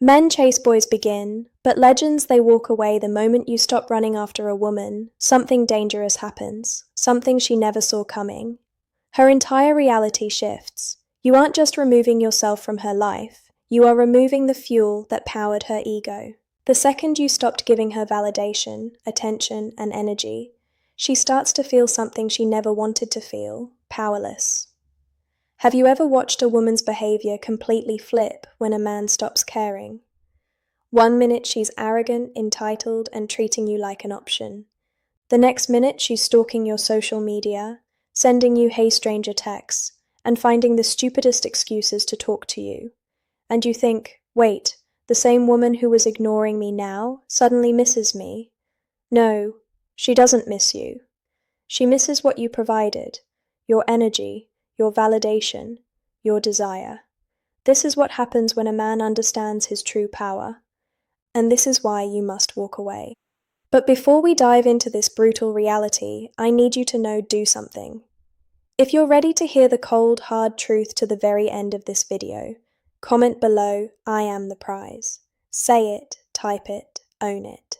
Men chase boys begin, but legends they walk away the moment you stop running after a woman. Something dangerous happens, something she never saw coming. Her entire reality shifts. You aren't just removing yourself from her life, you are removing the fuel that powered her ego. The second you stopped giving her validation, attention, and energy, she starts to feel something she never wanted to feel, powerless. Have you ever watched a woman's behavior completely flip when a man stops caring? 1 minute she's arrogant, entitled, and treating you like an option. The next minute she's stalking your social media, sending you "hey stranger" texts, and finding the stupidest excuses to talk to you. And you think, wait, the same woman who was ignoring me now suddenly misses me. No, she doesn't miss you. She misses what you provided, your energy, your validation, your desire. This is what happens when a man understands his true power. And this is why you must walk away. But before we dive into this brutal reality, I need you to do something. If you're ready to hear the cold, hard truth to the very end of this video, comment below, "I am the prize." Say it, type it, own it.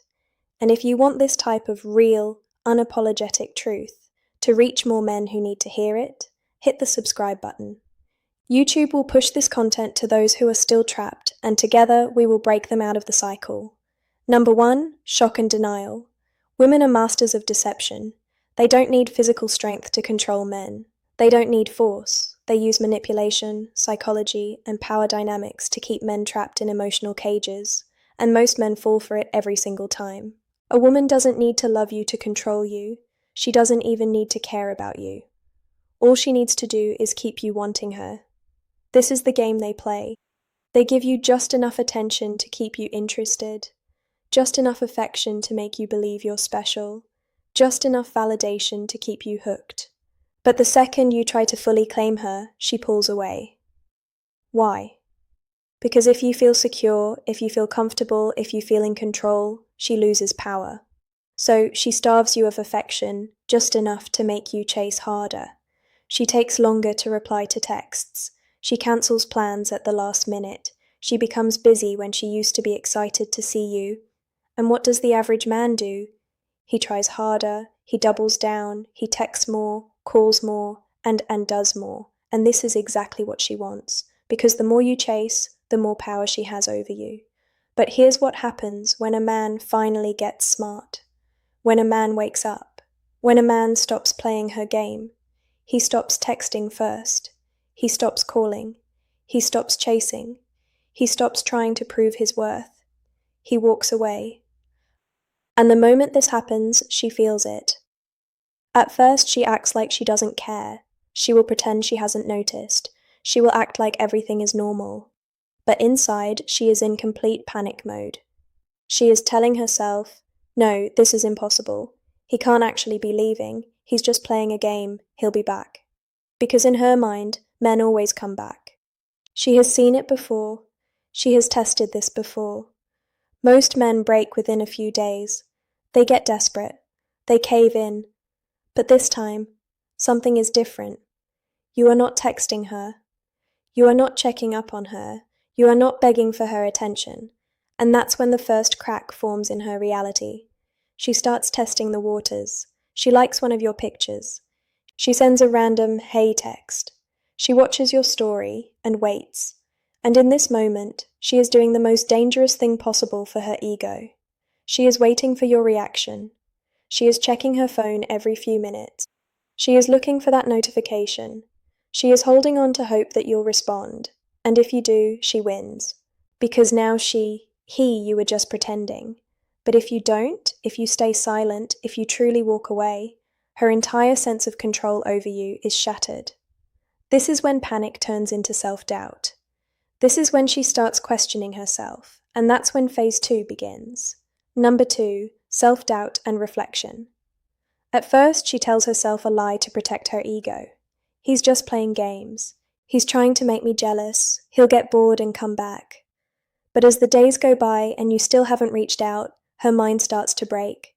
And if you want this type of real, unapologetic truth to reach more men who need to hear it, hit the subscribe button. YouTube will push this content to those who are still trapped, and together we will break them out of the cycle. Number 1, shock and denial. Women are masters of deception. They don't need physical strength to control men. They don't need force. They use manipulation, psychology, and power dynamics to keep men trapped in emotional cages, and most men fall for it every single time. A woman doesn't need to love you to control you. She doesn't even need to care about you. All she needs to do is keep you wanting her. This is the game they play. They give you just enough attention to keep you interested, just enough affection to make you believe you're special, just enough validation to keep you hooked. But the second you try to fully claim her, she pulls away. Why? Because if you feel secure, if you feel comfortable, if you feel in control, she loses power. So she starves you of affection, just enough to make you chase harder. She takes longer to reply to texts. She cancels plans at the last minute. She becomes busy when she used to be excited to see you. And what does the average man do? He tries harder, he doubles down, he texts more, calls more, and does more. And this is exactly what she wants, because the more you chase, the more power she has over you. But here's what happens when a man finally gets smart. When a man wakes up. When a man stops playing her game. He stops texting first. He stops calling. He stops chasing. He stops trying to prove his worth. He walks away. And the moment this happens, she feels it. At first, she acts like she doesn't care. She will pretend she hasn't noticed. She will act like everything is normal. But inside, she is in complete panic mode. She is telling herself, no, this is impossible. He can't actually be leaving. He's just playing a game. He'll be back. Because in her mind, men always come back. She has seen it before. She has tested this before. Most men break within a few days. They get desperate. They cave in. But this time, something is different. You are not texting her. You are not checking up on her. You are not begging for her attention. And that's when the first crack forms in her reality. She starts testing the waters. She likes one of your pictures. She sends a random "hey" text. She watches your story and waits. And in this moment, she is doing the most dangerous thing possible for her ego. She is waiting for your reaction. She is checking her phone every few minutes. She is looking for that notification. She is holding on to hope that you'll respond. And if you do, she wins. Because now you were just pretending. But if you don't, if you stay silent, if you truly walk away, her entire sense of control over you is shattered. This is when panic turns into self-doubt. This is when she starts questioning herself, and that's when phase 2 begins. Number 2, self-doubt and reflection. At first, she tells herself a lie to protect her ego. He's just playing games. He's trying to make me jealous. He'll get bored and come back. But as the days go by and you still haven't reached out, her mind starts to break.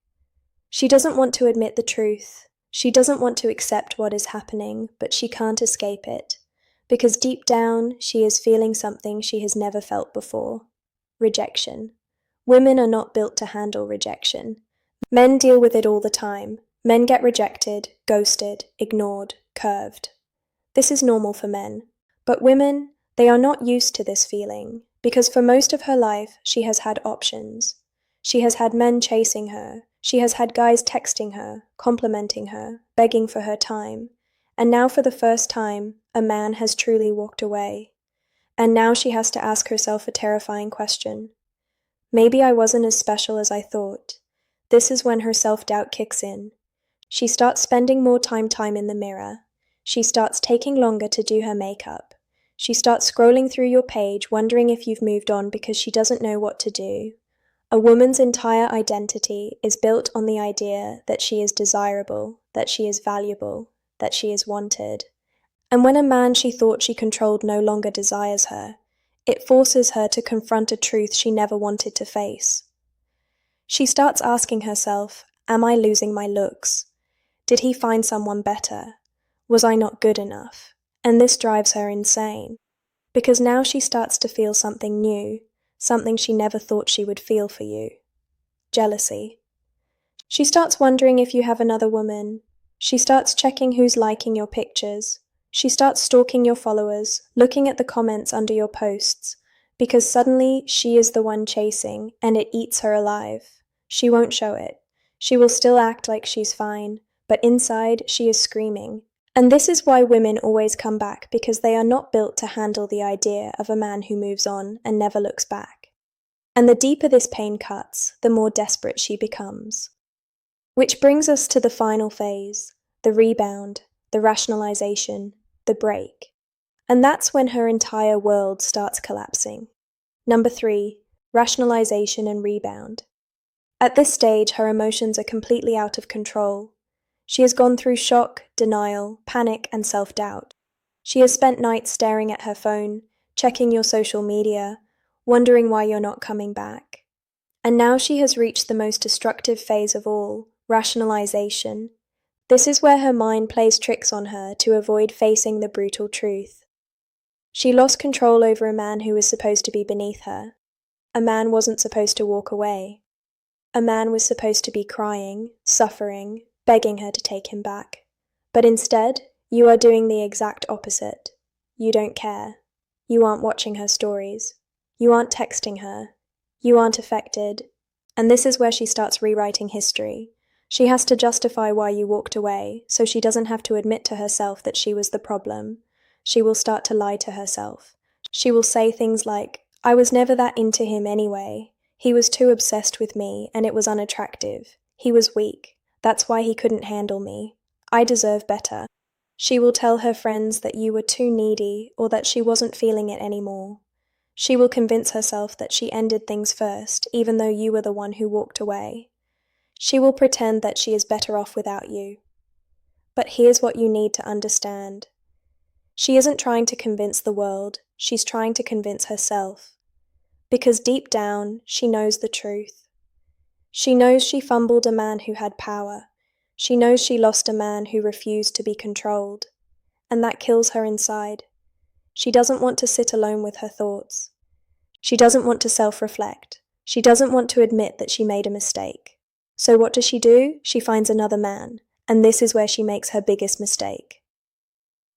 She doesn't want to admit the truth. She doesn't want to accept what is happening, but she can't escape it. Because deep down, she is feeling something she has never felt before. rejection. Women are not built to handle rejection. Men deal with it all the time. Men get rejected, ghosted, ignored, curved. This is normal for men. But women, they are not used to this feeling, because for most of her life, she has had options. She has had men chasing her. She has had guys texting her, complimenting her, begging for her time. And now for the first time, a man has truly walked away. And now she has to ask herself a terrifying question. Maybe I wasn't as special as I thought. This is when her self-doubt kicks in. She starts spending more time in the mirror. She starts taking longer to do her makeup. She starts scrolling through your page, wondering if you've moved on because she doesn't know what to do. A woman's entire identity is built on the idea that she is desirable, that she is valuable, that she is wanted. And when a man she thought she controlled no longer desires her, it forces her to confront a truth she never wanted to face. She starts asking herself, am I losing my looks? Did he find someone better? Was I not good enough? And this drives her insane, because now she starts to feel something new, something she never thought she would feel for you. Jealousy. She starts wondering if you have another woman. She starts checking who's liking your pictures. She starts stalking your followers, looking at the comments under your posts, because suddenly she is the one chasing, and it eats her alive. She won't show it. She will still act like she's fine, but inside she is screaming. And this is why women always come back, because they are not built to handle the idea of a man who moves on and never looks back. And the deeper this pain cuts, the more desperate she becomes. Which brings us to the final phase, the rebound, the rationalization, the break. And that's when her entire world starts collapsing. Number 3, rationalization and rebound. At this stage, her emotions are completely out of control. She has gone through shock, denial, panic, and self-doubt. She has spent nights staring at her phone, checking your social media, wondering why you're not coming back. And now she has reached the most destructive phase of all, rationalization. This is where her mind plays tricks on her to avoid facing the brutal truth. She lost control over a man who was supposed to be beneath her. A man wasn't supposed to walk away. A man was supposed to be crying, suffering, begging her to take him back. But instead, you are doing the exact opposite. You don't care. You aren't watching her stories. You aren't texting her. You aren't affected. And this is where she starts rewriting history. She has to justify why you walked away, so she doesn't have to admit to herself that she was the problem. She will start to lie to herself. She will say things like, I was never that into him anyway. He was too obsessed with me, and it was unattractive. He was weak. That's why he couldn't handle me. I deserve better. She will tell her friends that you were too needy or that she wasn't feeling it anymore. She will convince herself that she ended things first, even though you were the one who walked away. She will pretend that she is better off without you. But here's what you need to understand. She isn't trying to convince the world, she's trying to convince herself. Because deep down, she knows the truth. She knows she fumbled a man who had power. She knows she lost a man who refused to be controlled. And that kills her inside. She doesn't want to sit alone with her thoughts. She doesn't want to self-reflect. She doesn't want to admit that she made a mistake. So what does she do? She finds another man. And this is where she makes her biggest mistake.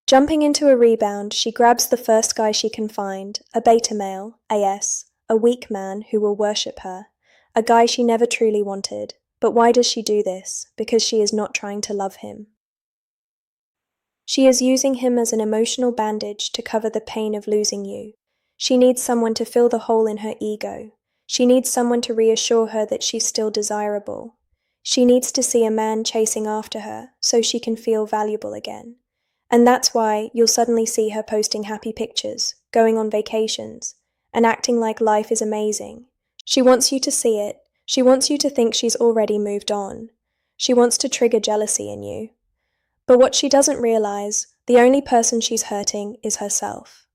Jumping into a rebound, she grabs the first guy she can find, a beta male, AS, a weak man who will worship her, a guy she never truly wanted. But why does she do this? Because she is not trying to love him. She is using him as an emotional bandage to cover the pain of losing you. She needs someone to fill the hole in her ego. She needs someone to reassure her that she's still desirable. She needs to see a man chasing after her so she can feel valuable again. And that's why you'll suddenly see her posting happy pictures, going on vacations, and acting like life is amazing. She wants you to see it. She wants you to think she's already moved on. She wants to trigger jealousy in you. But what she doesn't realize, the only person she's hurting is herself.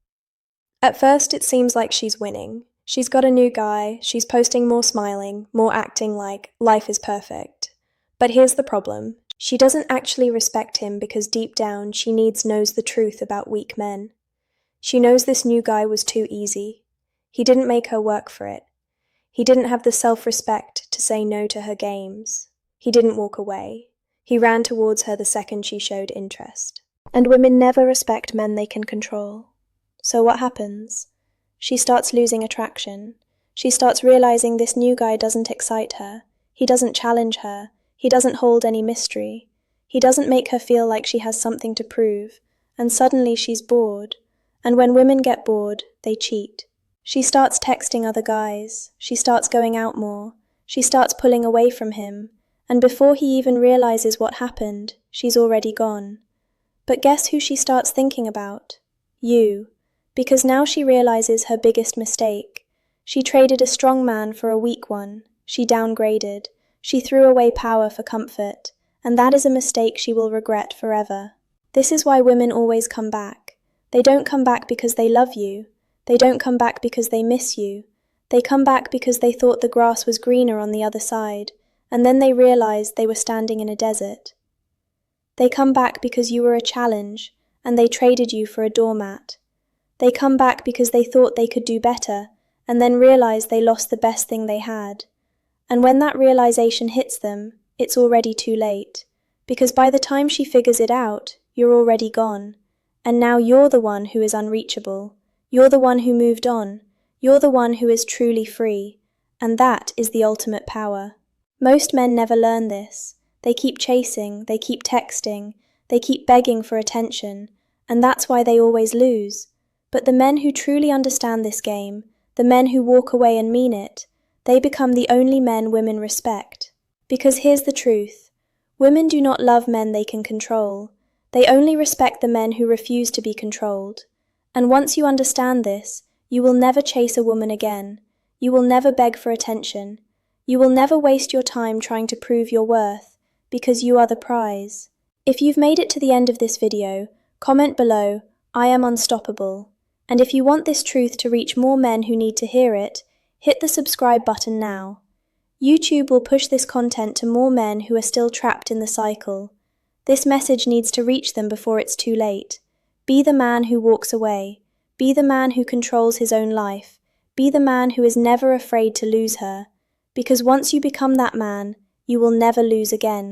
At first it seems like she's winning. She's got a new guy, she's posting more smiling, more acting like life is perfect. But here's the problem. She doesn't actually respect him because deep down she knows the truth about weak men. She knows this new guy was too easy. He didn't make her work for it. He didn't have the self-respect to say no to her games. He didn't walk away. He ran towards her the second she showed interest. And women never respect men they can control. So what happens? She starts losing attraction. She starts realizing this new guy doesn't excite her. He doesn't challenge her. He doesn't hold any mystery. He doesn't make her feel like she has something to prove. And suddenly she's bored. And when women get bored, they cheat. She starts texting other guys. She starts going out more. She starts pulling away from him. And before he even realizes what happened, she's already gone. But guess who she starts thinking about? You. Because now she realizes her biggest mistake. She traded a strong man for a weak one. She downgraded. She threw away power for comfort. And that is a mistake she will regret forever. This is why women always come back. They don't come back because they love you. They don't come back because they miss you. They come back because they thought the grass was greener on the other side, and then they realized they were standing in a desert. They come back because you were a challenge, and they traded you for a doormat. They come back because they thought they could do better, and then realized they lost the best thing they had. And when that realization hits them, it's already too late, because by the time she figures it out, you're already gone, and now you're the one who is unreachable. You're the one who moved on. You're the one who is truly free, and that is the ultimate power. Most men never learn this. They keep chasing, they keep texting, they keep begging for attention, and that's why they always lose. But the men who truly understand this game, the men who walk away and mean it, they become the only men women respect. Because here's the truth. Women do not love men they can control. They only respect the men who refuse to be controlled. And once you understand this, you will never chase a woman again. You will never beg for attention. You will never waste your time trying to prove your worth, because you are the prize. If you've made it to the end of this video, comment below, "I am unstoppable." And if you want this truth to reach more men who need to hear it, hit the subscribe button now. YouTube will push this content to more men who are still trapped in the cycle. This message needs to reach them before it's too late. Be the man who walks away. Be the man who controls his own life. Be the man who is never afraid to lose her. Because once you become that man, you will never lose again.